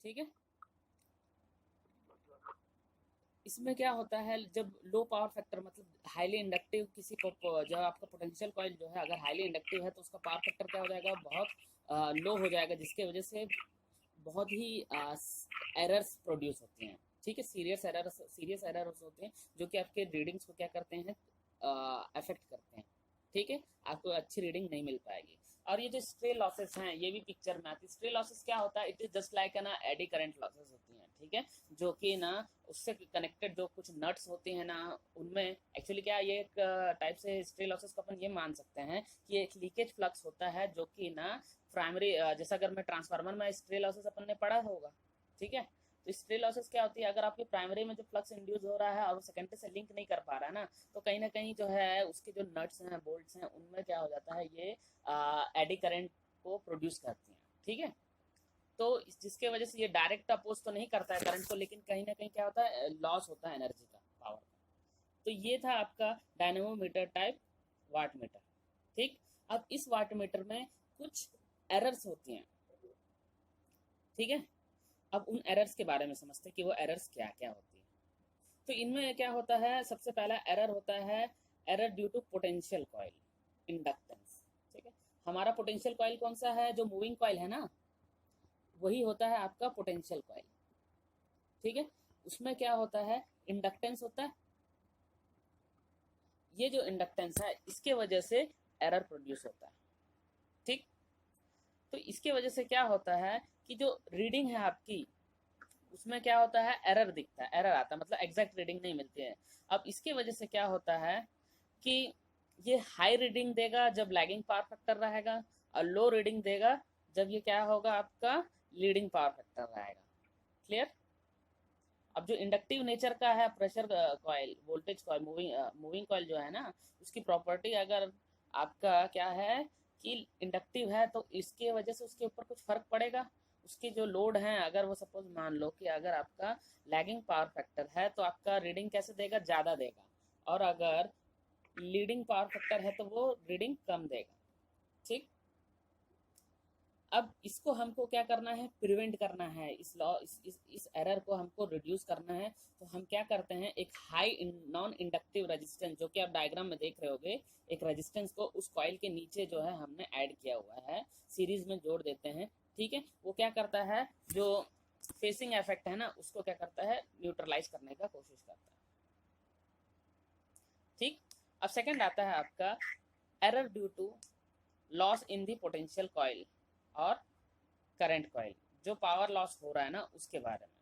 ठीक है। इसमें क्या होता है, जब लो पावर फैक्टर मतलब हाईली इंडक्टिव किसी को, जब आपका पोटेंशियल कॉइल जो है अगर हाईली इंडक्टिव है तो उसका पावर फैक्टर क्या हो जाएगा, बहुत लो हो जाएगा, जिसके वजह से बहुत ही एरर्स प्रोड्यूस होते हैं। ठीक है, सीरियस एरर्स होते हैं जो कि आपके रीडिंग्स को क्या करते हैं, अफेक्ट करते हैं। ठीक है, आपको अच्छी रीडिंग नहीं मिल पाएगी। और ये जो स्ट्रे लॉसेस हैं ये भी पिक्चर में आती है। स्ट्रे लॉसेस क्या होता है, इट इज जस्ट लाइक ना एडी करंट लॉसेस होती हैं। ठीक है, जो कि ना उससे कनेक्टेड जो कुछ नट्स होती हैं ना, उनमें एक्चुअली क्या, ये एक टाइप से स्ट्रे लॉसेस को अपन ये मान सकते हैं कि एक लीकेज फ्लक्स होता है जो कि ना प्राइमरी, जैसा अगर मैं ट्रांसफार्मर में स्ट्रे लॉसेस अपन ने पढ़ा होगा। ठीक है, तो स्ट्रे लॉसेस क्या होती है, अगर आपकी प्राइमरी में जो फ्लक्स इंड्यूस हो रहा है और वो सेकेंडरी से लिंक नहीं कर पा रहा है ना, तो कहीं ना कहीं जो है उसके जो नट्स हैं बोल्ट्स हैं उनमें क्या हो जाता है, ये एडी करंट को प्रोड्यूस करती हैं। ठीक है, तो जिसके वजह से ये डायरेक्ट अपोज तो नहीं करता है करंट को, लेकिन कहीं ना कहीं क्या होता है, लॉस होता है एनर्जी का, पावर का। तो ये था आपका डायनेमोमीटर टाइप वाट मीटर। ठीक, अब इस वाट मीटर में कुछ एरर्स होती हैं। ठीक है, अब उन एरर्स के बारे में समझते हैं कि वो एरर्स क्या क्या होती है। तो इनमें क्या होता है, सबसे पहला एरर होता है error due to potential coil inductance. ठीक है, हमारा पोटेंशियल कॉइल कौन सा है, जो मूविंग कॉइल है ना, वही होता है आपका पोटेंशियल कॉइल। ठीक है, उसमें क्या होता है, इंडक्टेंस होता है। ये जो इंडक्टेंस है इसके वजह से एरर प्रोड्यूस होता है। ठीक, तो इसके वजह से क्या होता है कि जो रीडिंग है आपकी उसमें क्या होता है, एरर दिखता है, एरर आता है, मतलब एग्जैक्ट रीडिंग नहीं मिलती है। अब इसके वजह से क्या होता है कि ये हाई रीडिंग देगा जब लैगिंग पावर फैक्टर रहेगा, और लो रीडिंग देगा जब ये क्या होगा, आपका लीडिंग पावर फैक्टर रहेगा। क्लियर। अब जो इंडक्टिव नेचर का है pressure coil, voltage coil, moving coil जो है ना, उसकी प्रॉपर्टी अगर आपका क्या है कि इंडक्टिव है, तो इसके वजह से उसके ऊपर कुछ फर्क पड़ेगा। उसकी जो लोड है, अगर वो सपोज मान लो कि अगर आपका लैगिंग पावर फैक्टर है तो आपका रीडिंग कैसे देगा, ज़्यादा देगा, और अगर लीडिंग पावर फैक्टर है तो वो रीडिंग कम देगा। ठीक, अब इसको हमको क्या करना है, प्रिवेंट करना है, इस लॉ इस एरर को हमको रिड्यूस करना है। तो हम क्या करते हैं, एक हाई नॉन इंडक्टिव रेजिस्टेंस, जो कि आप डायग्राम में देख रहे होगे, एक रेजिस्टेंस को उस कॉइल के नीचे जो है हमने ऐड किया हुआ है, सीरीज में जोड़ देते हैं। ठीक है, वो क्या करता है, जो फेसिंग इफेक्ट है ना उसको क्या करता है, न्यूट्रलाइज करने का कोशिश करता है। ठीक, अब सेकंड आता है आपका error due to loss in the potential coil और करंट कॉइल, जो पावर लॉस हो रहा है ना उसके बारे में।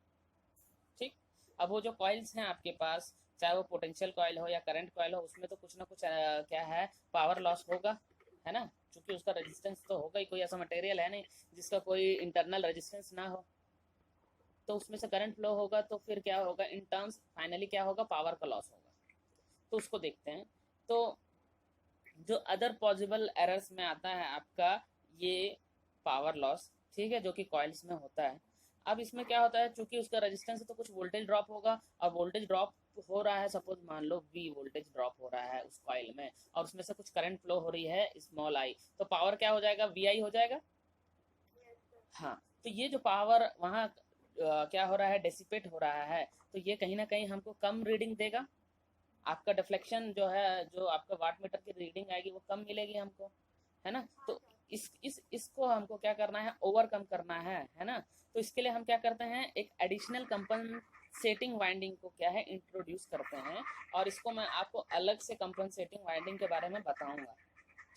ठीक, अब वो जो कॉइल्स हैं आपके पास, चाहे वो पोटेंशियल कॉइल हो या करंट कॉइल हो, उसमें तो कुछ ना कुछ क्या है, पावर लॉस होगा, है ना, क्योंकि उसका रेजिस्टेंस तो होगा ही, कोई ऐसा मटेरियल है नहीं जिसका कोई इंटरनल रेजिस्टेंस ना हो। तो उसमें से करंट फ्लो होगा, तो फिर क्या होगा, इन टर्म्स फाइनली क्या होगा, पावर का लॉस होगा। तो उसको देखते हैं। तो जो अदर पॉसिबल एरर्स में आता है आपका ये पावर लॉस। ठीक है, जो कि कॉइल्स में होता है। अब इसमें क्या होता है, चूंकि उसका रेजिस्टेंस है तो कुछ वोल्टेज ड्रॉप होगा, और वोल्टेज ड्रॉप हो रहा है, सपोज मान लो वी वोल्टेज ड्रॉप हो रहा है उस कॉइल में, और उसमें से कुछ करंट फ्लो हो रही है स्मॉल आई, तो पावर क्या हो जाएगा, वी आई हो जाएगा। हाँ, तो ये जो पावर वहाँ क्या हो रहा है, डेसिपेट हो रहा है, तो ये कहीं ना कहीं हमको कम रीडिंग देगा। आपका डिफ्लेक्शन जो है, जो आपका वाट मीटर की रीडिंग आएगी वो कम मिलेगी हमको, है ना। तो इसको हमको क्या करना है, ओवरकम करना है ना। तो इसके लिए हम क्या करते हैं, एक एडिशनल कंपनसेटिंग वाइंडिंग को क्या है, इंट्रोड्यूस करते हैं। और इसको मैं आपको अलग से कंपनसेटिंग वाइंडिंग के बारे में बताऊंगा।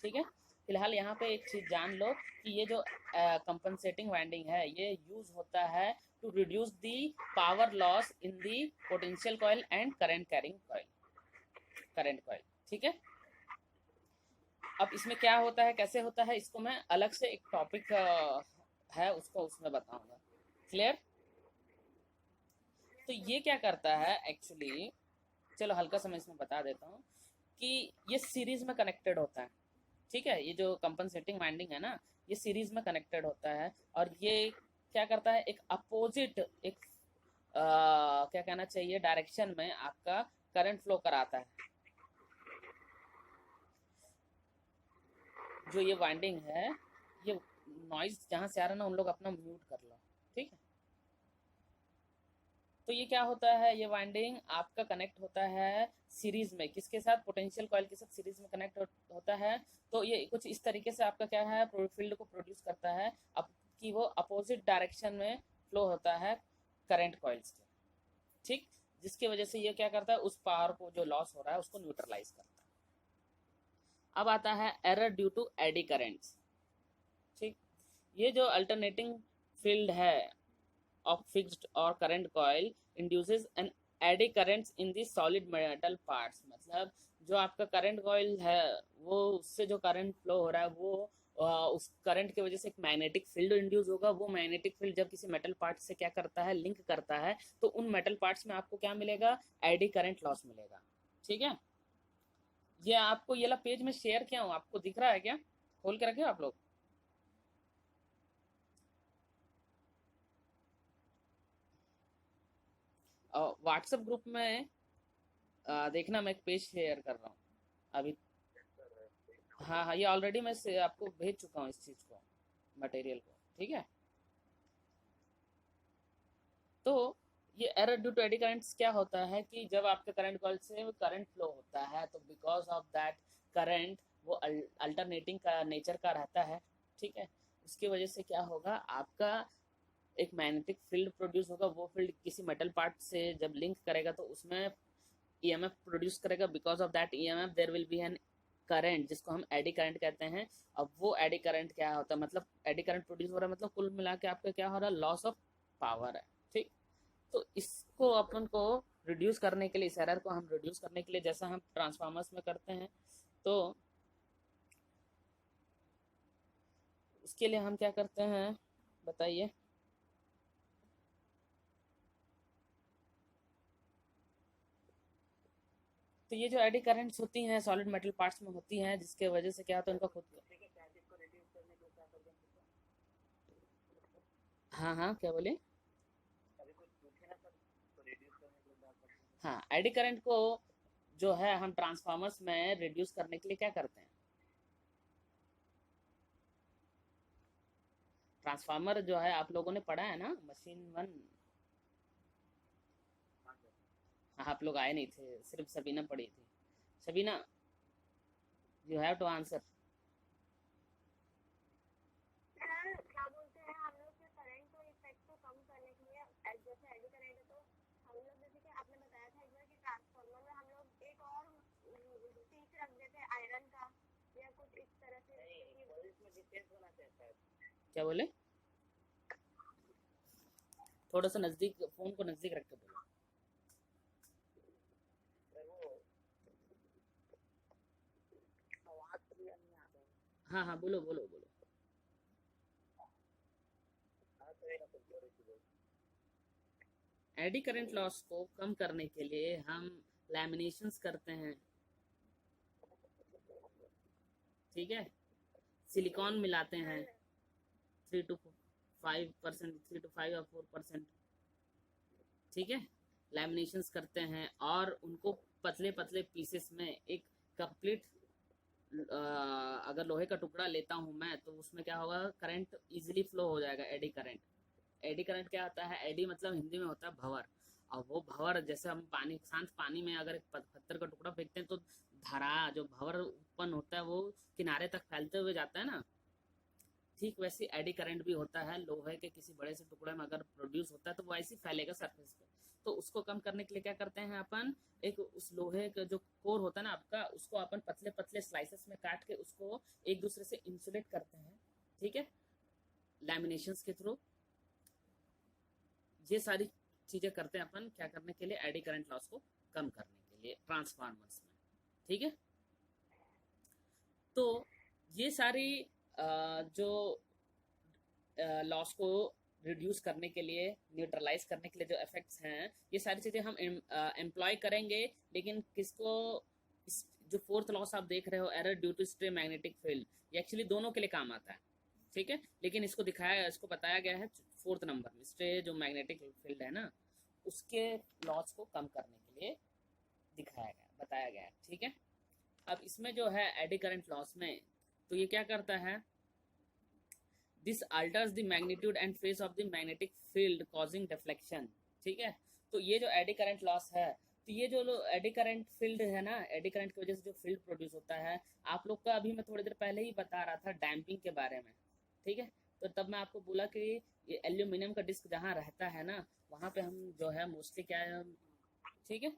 ठीक है, फिलहाल यहाँ पे एक चीज जान लो कि ये जो कंपनसेटिंग वाइंडिंग है ये यूज होता है to reduce the power loss in the potential coil and current carrying coil, current coil. ठीक है, अब इसमें क्या होता है, कैसे होता है, इसको मैं अलग से एक टॉपिक है उसको उसमें बताऊंगा। क्लियर। तो ये क्या करता है एक्चुअली, चलो हल्का सा मैं इसमें बता देता हूँ कि ये सीरीज में कनेक्टेड होता है। ठीक है, ये जो कंपनसेटिंग वाइंडिंग है ना, ये सीरीज में कनेक्टेड होता है, और ये क्या करता है, एक अपोजिट, एक क्या कहना चाहिए, डायरेक्शन में आपका करंट फ्लो कराता है। जो ये वाइंडिंग है, ये नॉइज जहाँ से आ रहा है ना, उन लोग अपना म्यूट कर लो। ठीक है, तो ये क्या होता है, ये वाइंडिंग आपका कनेक्ट होता है सीरीज में, किसके साथ, पोटेंशियल कॉइल के साथ सीरीज में कनेक्ट होता है। तो ये कुछ इस तरीके से आपका क्या है, फील्ड को प्रोड्यूस करता है, अब कि वो अपोजिट डायरेक्शन में फ्लो होता है करंट कॉइल्स के, ठीक, जिसकी वजह से ये क्या करता है, उस पावर को जो लॉस हो रहा है उसको न्यूट्रलाइज करता है। अब आता है error due to eddy currents, ठीक। ये जो अल्टरनेटिंग फील्ड है of fixed or current coil induces an eddy currents in the solid metal parts, मतलब जो आपका करंट कॉइल है वो उससे जो करंट फ्लो हो रहा है वो उस करंट की वजह से एक मैग्नेटिक फील्ड इंड्यूस होगा। वो मैग्नेटिक फील्ड जब किसी मेटल पार्ट से क्या करता है, लिंक करता है, तो उन मेटल पार्ट्स में आपको क्या मिलेगा, एडी करंट लॉस मिलेगा, ठीक है। ये आपको ये वाला पेज में शेयर किया हूँ, आपको दिख रहा है क्या, खोल के रखे हो आप लोग? व्हाट्सएप ग्रुप में देखना, मैं एक पेज शेयर कर रहा हूँ अभी। हाँ हाँ, ये ऑलरेडी मैं से आपको भेज चुका हूँ इस चीज़ को, मटेरियल को, ठीक है। तो ये error due to eddy currents क्या होता है कि जब आपके करंट कॉइल से करंट फ्लो होता है तो बिकॉज ऑफ दैट करंट वो अल्टरनेटिंग का नेचर का रहता है, ठीक है। उसकी वजह से क्या होगा, आपका एक मैग्नेटिक फील्ड प्रोड्यूस होगा। वो फील्ड किसी मेटल पार्ट से जब लिंक करेगा तो उसमें ईएमएफ प्रोड्यूस करेगा। Because of that EMF there will be an current, जिसको हम एडी करंट कहते हैं। अब वो एडी करंट क्या होता है, मतलब एडी करंट प्रोड्यूस हो रहा है, मतलब कुल मिला के आपका क्या हो रहा है, लॉस ऑफ पावर है, ठीक। तो इसको अपन को रिड्यूस करने के लिए, इस एरर को हम रिड्यूस करने के लिए, जैसा हम ट्रांसफार्मर्स में करते हैं, तो उसके लिए हम क्या करते हैं बताइए। तो ये जो एडी करंट्स होती हैं सॉलिड मेटल पार्ट्स में होती हैं, जिसके वजह से क्या होता है उनका खुद, हाँ हाँ क्या बोले, हाँ एडी करंट को जो है हम ट्रांसफार्मर्स में रिड्यूस करने के लिए क्या करते हैं, ट्रांसफार्मर जो है आप लोगों ने पढ़ा है ना, मशीन वन। हाँ आप लोग आए नहीं थे, सिर्फ सबीना पढ़ी थी। Sabina, you have to answer. क्या बोलते हैं हम लोग के करंट और इफेक्ट को कम करने के लिए, जैसे एडी करंट है तो हम लोग, जैसे कि आपने बताया था एक बार कि ट्रांसफार्मर में हम लोग एक और पीस रख देते हैं आयरन का या कुछ इस तरह से। क्या बोले, थोड़ा सा नजदीक, फोन को नजदीक रख के बोलो। हाँ हाँ बोलो बोलो बोलो। एडी करंट लॉस को कम करने के लिए हम लैमिनेशंस करते हैं, ठीक है। सिलिकॉन मिलाते हैं 3 to 5%, 3 to 5 or 4%, ठीक है। लैमिनेशंस करते हैं और उनको पतले पतले पीसेस में एक कंप्लीट, अगर लोहे का टुकड़ा लेता हूं मैं तो उसमें क्या होगा, करंट इजीली फ्लो हो जाएगा, एडी करंट। एडी करंट क्या होता है, एडी मतलब हिंदी में होता है भंवर। और वो भंवर, जैसे हम पानी, शांत पानी में अगर एक पत्थर का टुकड़ा फेंकते हैं तो धारा जो भंवर उत्पन्न होता है वो किनारे तक फैलते हुए जाता है ना, ठीक वैसे एडी करंट भी होता है। लोहे के किसी बड़े से टुकड़े में अगर प्रोड्यूस होता है तो वो ऐसे फैलेगा सरफेस पे। तो उसको कम करने के लिए क्या करते हैं अपन, एक उस लोहे का जो कोर होता है ना आपका, उसको अपन पतले पतले स्लाइसेस में काट के उसको एक दूसरे से इंसुलेट करते हैं, ठीक है, लैमिनेशंस के थ्रू। ये सारी चीजें करते हैं अपन क्या करने के लिए, एडी करंट लॉस को कम करने के लिए ट्रांसफार्मर्स में, ठीक है। तो ये सारी जो लॉस को रिड्यूस करने के लिए, न्यूट्रलाइज करने के लिए जो इफेक्ट्स हैं, ये सारी चीज़ें हम एम्प्लॉय करेंगे। लेकिन किसको, जो फोर्थ लॉस आप देख रहे हो, error due to stray magnetic field, ये एक्चुअली दोनों के लिए काम आता है, ठीक है। लेकिन इसको दिखाया, इसको बताया गया है फोर्थ नंबर में, स्ट्रे जो मैग्नेटिक फील्ड है ना, उसके लॉस को कम करने के लिए दिखाया गया, बताया गया है, ठीक है। अब इसमें जो है एडी करंट लॉस में, तो ये क्या करता है, this altars the magnitude and face of the magnetic field causing deflection, ठीक है। तो ये जो एडी करंट लॉस है, तो ये जो एडी करंट फील्ड है ना, एडी करंट की वजह से जो फील्ड प्रोड्यूस होता है, आप लोग का अभी मैं थोड़ी देर पहले ही बता रहा था डैम्पिंग के बारे में, ठीक है। तो तब मैं आपको बोला कि ये एल्यूमिनियम का डिस्क जहाँ रहता है ना, वहाँ पे हम जो है मोस्टली क्या है, ठीक है।